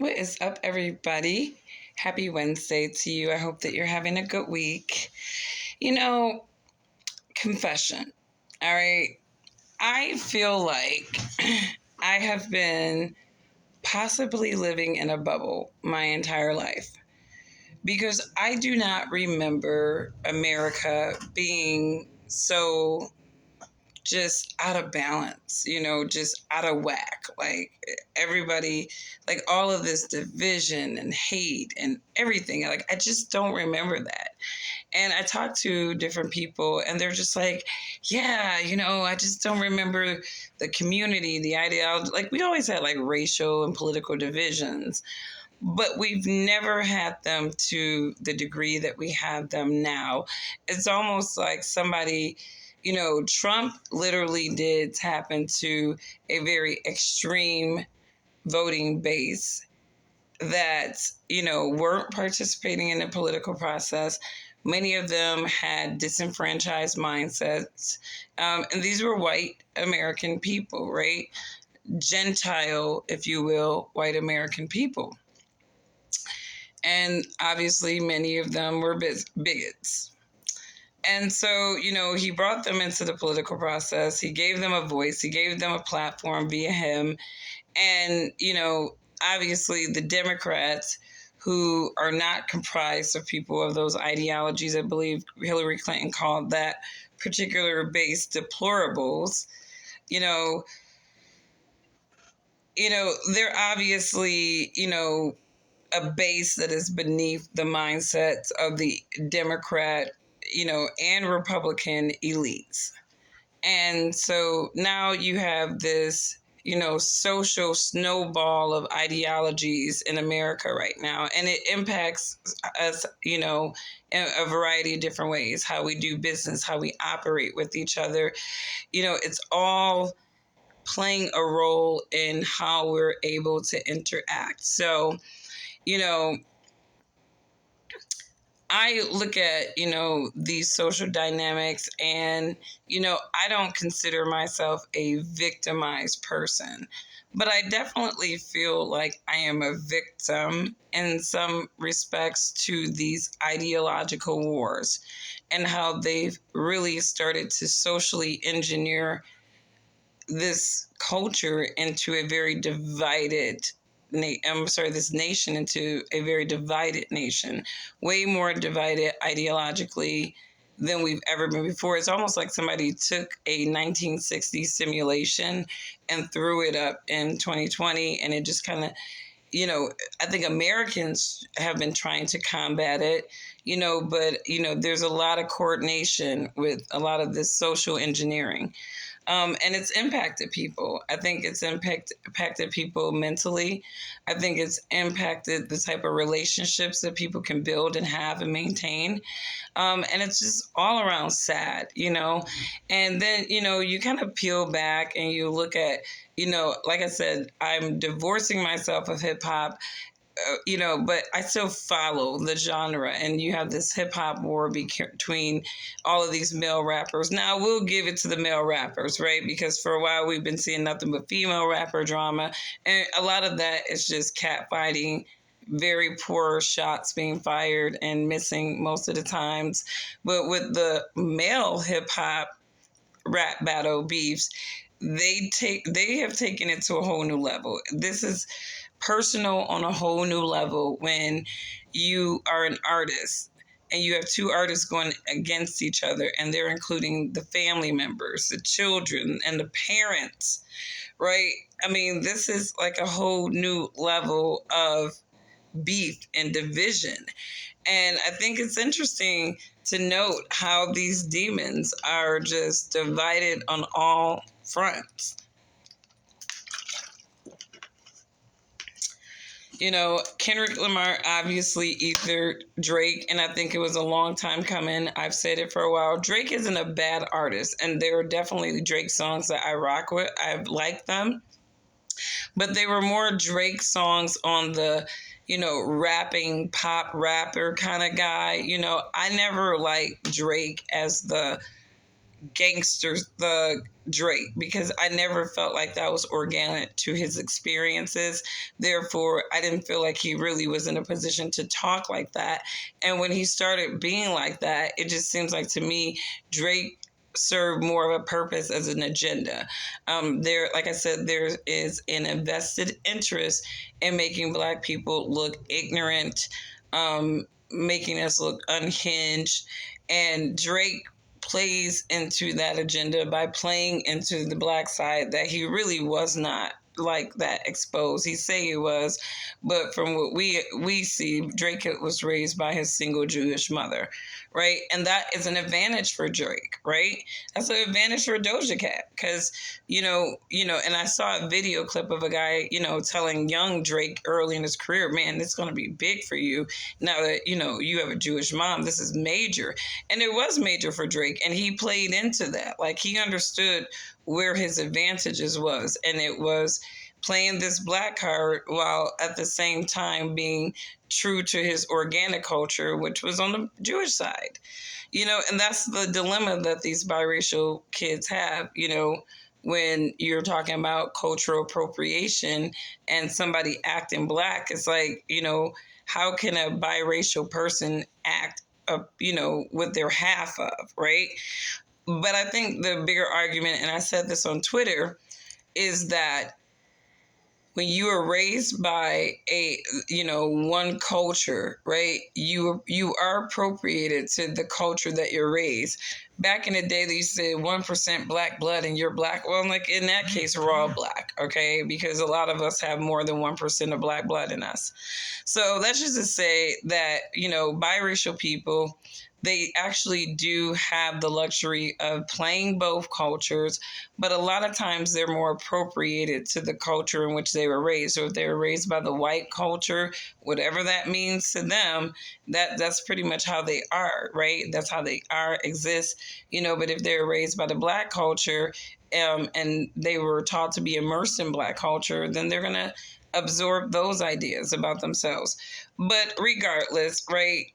What is up, everybody? Happy Wednesday to you. I hope that you're having a good week. Confession. All right. I feel like I have been possibly living in a bubble my entire life because I do not remember America being so just out of balance, just out of whack. Like everybody, like all of this division and hate and everything. Like I just don't remember that. And I talk to different people and they're just like, yeah, I just don't remember the community, the ideology. Like we always had like racial and political divisions, but we've never had them to the degree that we have them now. It's almost like somebody, Trump literally did tap into a very extreme voting base that, weren't participating in the political process. Many of them had disenfranchised mindsets. And these were white American people, right? Gentile, if you will, white American people. And obviously, many of them were bigots. And so, he brought them into the political process. He gave them a voice. He gave them a platform via him. And, obviously the Democrats, who are not comprised of people of those ideologies, I believe Hillary Clinton called that particular base deplorables, they're obviously, a base that is beneath the mindsets of the Democrat, and Republican elites. And so now you have this, social snowball of ideologies in America right now. And it impacts us, in a variety of different ways, how we do business, how we operate with each other. It's all playing a role in how we're able to interact. So, I look at, these social dynamics and, I don't consider myself a victimized person, but I definitely feel like I am a victim in some respects to these ideological wars and how they've really started to socially engineer this culture into a very divided this nation into a very divided nation, way more divided ideologically than we've ever been before. It's almost like somebody took a 1960s simulation and threw it up in 2020, and it just kind of, I think Americans have been trying to combat it, but, there's a lot of coordination with a lot of this social engineering. And it's impacted people. I think it's impacted people mentally. I think it's impacted the type of relationships that people can build and have and maintain. And it's just all around sad, And then, you kind of peel back and you look at, like I said, I'm divorcing myself of hip hop. But I still follow the genre, and you have this hip hop war between all of these male rappers. Now, we'll give it to the male rappers, right? Because for a while we've been seeing nothing but female rapper drama, and a lot of that is just cat fighting, very poor shots being fired and missing most of the times. But with the male hip hop rap battle beefs, they have taken it to a whole new level. This is personal on a whole new level when you are an artist and you have two artists going against each other, and they're including the family members, the children, and the parents, right? I mean, this is like a whole new level of beef and division. And I think it's interesting to note how these demons are just divided on all fronts. Kendrick Lamar obviously ethered Drake, and I think it was a long time coming. I've said it for a while. Drake isn't a bad artist, and there are definitely Drake songs that I rock with. I like them. But they were more Drake songs on the, rapping pop rapper kind of guy. I never liked Drake as the gangster thug Drake, because I never felt like that was organic to his experiences. Therefore, I didn't feel like he really was in a position to talk like that. And when he started being like that, it just seems like to me, Drake serve more of a purpose as an agenda. There, like I said, there is an invested interest in making Black people look ignorant, making us look unhinged, and Drake plays into that agenda by playing into the Black side that he really was not like that exposed. He say he was, but from what we see, Drake was raised by his single Jewish mother, right? And that is an advantage for Drake, right? That's an advantage for Doja Cat, because and I saw a video clip of a guy, telling young Drake early in his career, man, it's going to be big for you now that you have a Jewish mom. This is major, and it was major for Drake, and he played into that. Like, he understood where his advantages was, and it was playing this Black card while at the same time being true to his organic culture, which was on the Jewish side. And that's the dilemma that these biracial kids have, when you're talking about cultural appropriation and somebody acting Black. It's like, how can a biracial person act with their half of, right? But I think the bigger argument, and I said this on Twitter, is that when you are raised by a one culture, right, you are appropriated to the culture that you're raised. Back in the day, they said 1% Black blood and you're Black. Well, like, in that case, we're all Black, okay, because a lot of us have more than 1% of Black blood in us. So that's just to say that biracial people, they actually do have the luxury of playing both cultures, but a lot of times they're more appropriated to the culture in which they were raised. So if they were raised by the white culture, whatever that means to them, that's pretty much how they are, right? That's how they exist. But if they're raised by the Black culture, and they were taught to be immersed in Black culture, then they're going to absorb those ideas about themselves. But regardless, right,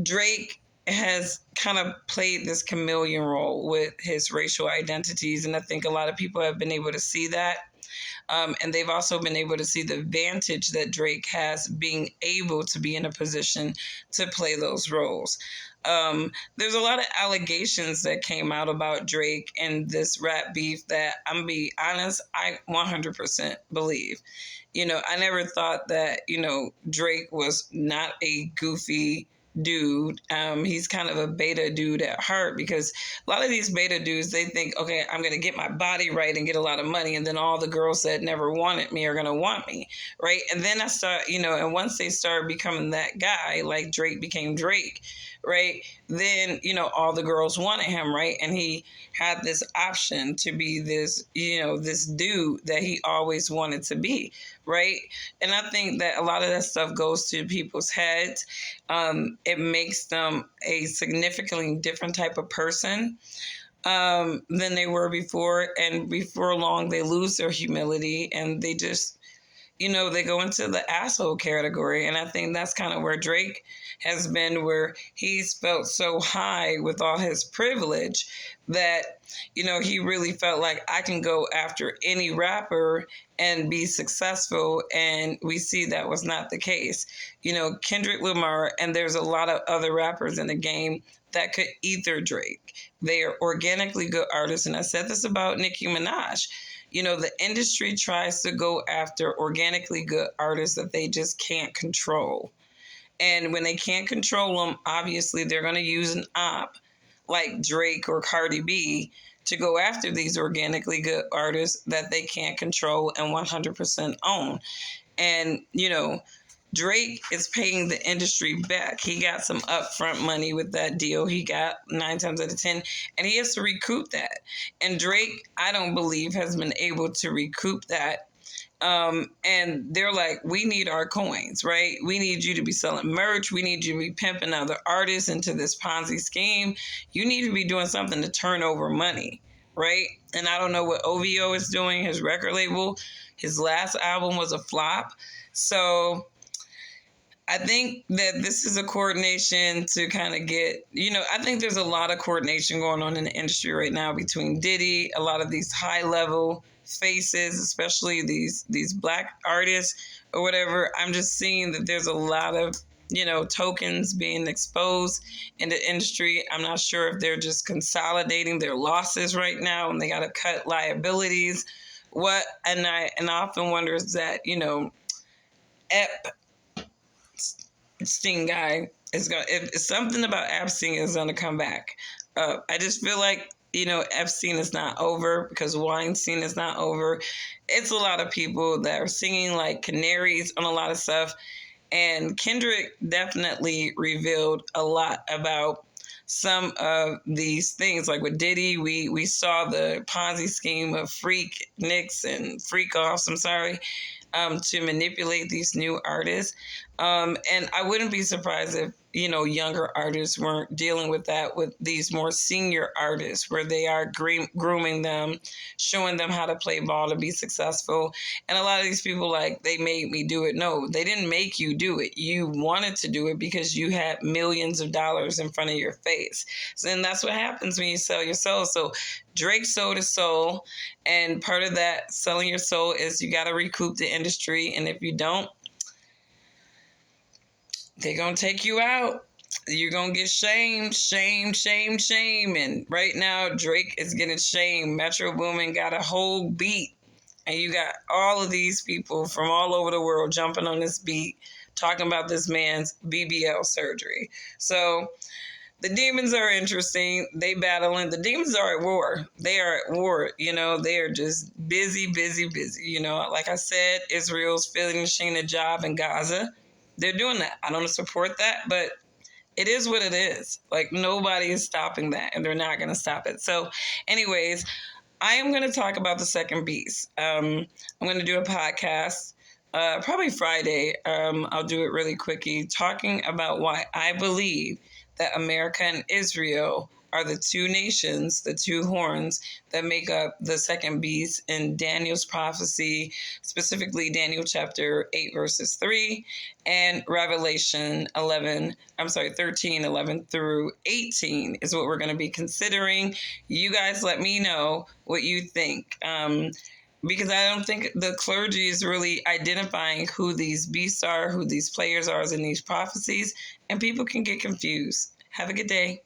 Drake has kind of played this chameleon role with his racial identities, and I think a lot of people have been able to see that. And they've also been able to see the advantage that Drake has being able to be in a position to play those roles. There's a lot of allegations that came out about Drake and this rap beef that, I'm going to be honest, I 100% believe. I never thought that, Drake was not a goofy dude. He's kind of a beta dude at heart, because a lot of these beta dudes, they think, okay, I'm going to get my body right and get a lot of money, and then all the girls that never wanted me are going to want me, right? And then I start, and once they start becoming that guy, like Drake became Drake, right? Then, all the girls wanted him, right? And he had this option to be this, this dude that he always wanted to be, right? And I think that a lot of that stuff goes to people's heads. It makes them a significantly different type of person than they were before. And before long, they lose their humility and they just, they go into the asshole category. And I think that's kind of where Drake has been, where he's felt so high with all his privilege that, he really felt like, I can go after any rapper and be successful. And we see that was not the case. Kendrick Lamar, and there's a lot of other rappers in the game that could either Drake. They are organically good artists. And I said this about Nicki Minaj. The industry tries to go after organically good artists that they just can't control. And when they can't control them, obviously they're going to use an op like Drake or Cardi B to go after these organically good artists that they can't control and 100% own. And, Drake is paying the industry back. He got some upfront money with that deal. He got 9 times out of 10, and he has to recoup that. And Drake, I don't believe, has been able to recoup that. And they're like, we need our coins, right? We need you to be selling merch. We need you to be pimping other artists into this Ponzi scheme. You need to be doing something to turn over money, right? And I don't know what OVO is doing, his record label. His last album was a flop. So I think that this is a coordination to kind of get, I think there's a lot of coordination going on in the industry right now between Diddy, a lot of these high level faces, especially these black artists or whatever. I'm just seeing that there's a lot of, tokens being exposed in the industry. I'm not sure if they're just consolidating their losses right now and they got to cut liabilities. And I often wonder is that, Epstein guy is going. If something about Epstein is going to come back, I just feel like Epstein is not over because Weinstein is not over. It's a lot of people that are singing like canaries on a lot of stuff, and Kendrick definitely revealed a lot about some of these things. Like with Diddy, we saw the Ponzi scheme of freak nicks and freak offs. I'm sorry. To manipulate these new artists. And I wouldn't be surprised if, younger artists weren't dealing with that with these more senior artists where they are grooming them, showing them how to play ball to be successful. And a lot of these people, like, they made me do it. No, they didn't make you do it. You wanted to do it because you had millions of dollars in front of your face. And that's what happens when you sell your soul. So Drake sold his soul, and part of that selling your soul is you got to recoup the industry, and if you don't, they're going to take you out. You're going to get shamed. And right now, Drake is getting shamed. Metro Boomin got a whole beat, and you got all of these people from all over the world jumping on this beat, talking about this man's BBL surgery. So the demons are interesting. They battling. The demons are at war. They are at war. They are just busy. Like I said, Israel's finishing a job in Gaza. They're doing that. I don't support that, but it is what it is. Like, nobody is stopping that, and they're not going to stop it. So, anyways, I am going to talk about the second beast. I'm going to do a podcast, probably Friday. I'll do it really quickly, talking about why I believe that America and Israel are the two nations, the two horns that make up the second beast in Daniel's prophecy, specifically Daniel chapter 8, verses 3, and Revelation 13, 11 through 18 is what we're going to be considering. You guys let me know what you think. Because I don't think the clergy is really identifying who these beasts are, who these players are in these prophecies, and people can get confused. Have a good day.